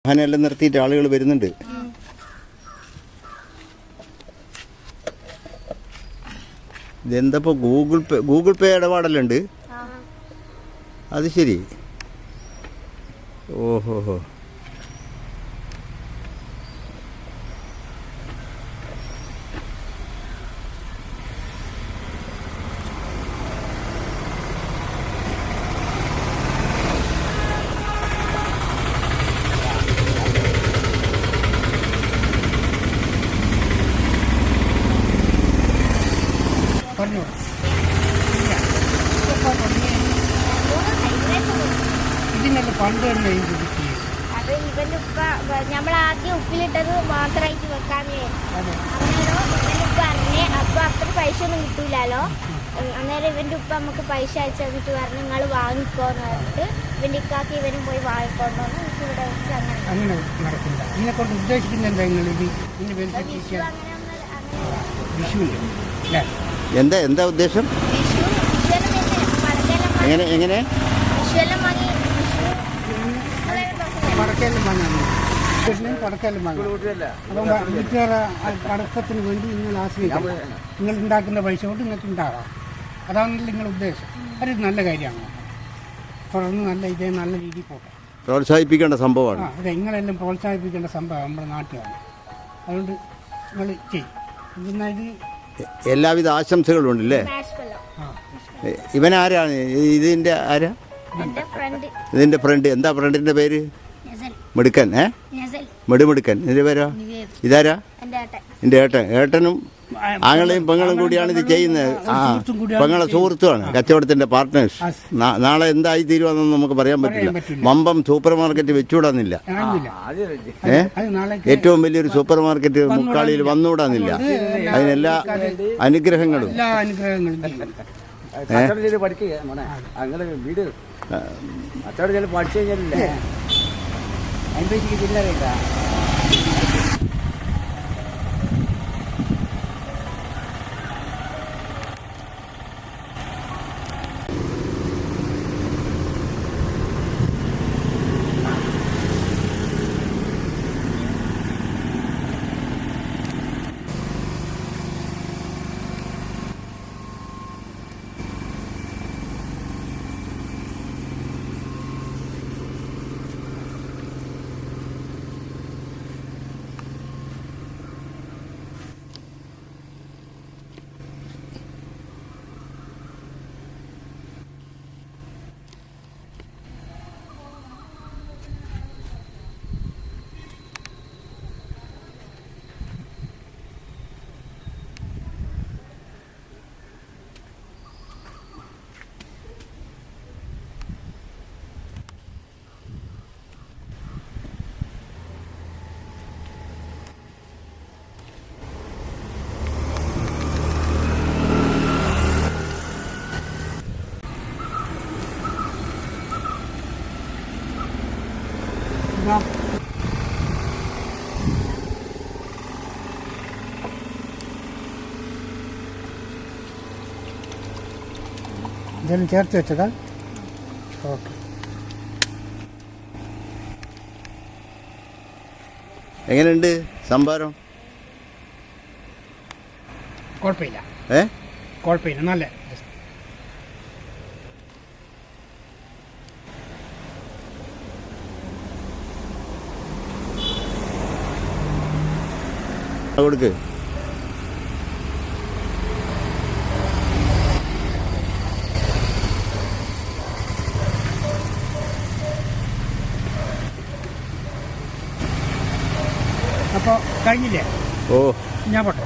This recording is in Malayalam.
വാഹനമെല്ലാം നിർത്തിയിട്ട് ആളുകൾ വരുന്നുണ്ട്. ഇതെന്തപ്പോ ഗൂഗിൾ പേ ഇടപാടെല്ലാം ഉണ്ട്. അത് ശരി. ഓഹോ. ഇതിനൊക്കെ പണ്ട് തന്നെ അത് ഇവന്റെ ഉപ്പ നമ്മളാദ്യം ഉപ്പിലിട്ടത് മാത്രമായിട്ട് വെക്കാന്ന് അന്നേരം ഇവന്റെ ഉപ്പ അറിഞ്ഞേ. അപ്പൊ അത്ര പൈസ ഒന്നും കിട്ടൂലോ. അന്നേരം ഇവന്റെ ഉപ്പ നമുക്ക് പൈസ അയച്ചു തന്നിട്ട് പറഞ്ഞു നിങ്ങൾ വാങ്ങിക്കോന്ന് പറഞ്ഞിട്ട് ഇവന്റെ ഇക്കാക്ക് ഇവനും പോയി വാങ്ങിക്കൊണ്ടോന്ന് എനിക്ക് ഇവിടെ വെച്ച് അങ്ങനെ നടക്കില്ല. ഇതിനെ കൊണ്ട് ഉദ്ദേശിക്കുന്ന എന്താ ഉദ്ദേശം? എങ്ങനെ പടക്കെല്ലാം വാങ്ങാൻ അപ്പം വീട്ടുകാരെ അടക്കത്തിന് വേണ്ടി നിങ്ങൾ ആശ്രയിക്കണം. നിങ്ങൾ ഉണ്ടാക്കുന്ന പൈസ കൊണ്ട് നിങ്ങൾക്ക് ഉണ്ടാകാം. അതാണല്ലോ നിങ്ങളുടെ ഉദ്ദേശം. അതൊരു നല്ല കാര്യമാണ്. തുടർന്ന് നല്ല രീതിയിൽ പോട്ടെ. പ്രോത്സാഹിപ്പിക്കേണ്ട സംഭവമാണ്. അതെ, നിങ്ങളെല്ലാം പ്രോത്സാഹിപ്പിക്കേണ്ട സംഭവം നമ്മുടെ നാട്ടിലാണ്. അതുകൊണ്ട് നിങ്ങൾ ചെയ്യും. എല്ലാവിധ ആശംസകളും ഉണ്ടല്ലേ. ഇവനാരാണ്? ഇതിന്റെ ആരാ? ഇതിന്റെ ഫ്രണ്ട്. എന്താ ഫ്രണ്ടിന്റെ പേര്? മിടുക്കൻ. മിടുക്കൻ. ഇതിന്റെ പേരോ? ഇതാരാ? എന്റെ ഏട്ടനും ആങ്ങളെയും പെങ്ങളും കൂടിയാണ് ഇത് ചെയ്യുന്നത്. പെങ്ങളെ സുഹൃത്തുമാണ്, കച്ചവടത്തിന്റെ പാർട്ട്നേഴ്സ്. നാളെ എന്തായി തീരുവാന്നൊന്നും നമുക്ക് പറയാൻ പറ്റില്ല. വമ്പം സൂപ്പർ മാർക്കറ്റ് വെച്ചുകൂടാന്നില്ല. ഏറ്റവും വലിയൊരു സൂപ്പർ മാർക്കറ്റ് മുക്കാളിയിൽ വന്നുകൂടാന്നില്ല. അതിനെല്ലാ അനുഗ്രഹങ്ങളും. ഇതെല്ലാം ചേർത്ത് വെച്ചതാ? ഓക്കെ. എങ്ങനെയുണ്ട് സംഭാരം? കുഴപ്പമില്ല. കുഴപ്പമില്ല, നല്ല. കൊടുക്ക്. അപ്പോൾ കഴിഞ്ഞില്ലേ? ഓ, ഞാൻ പോട്ടെ.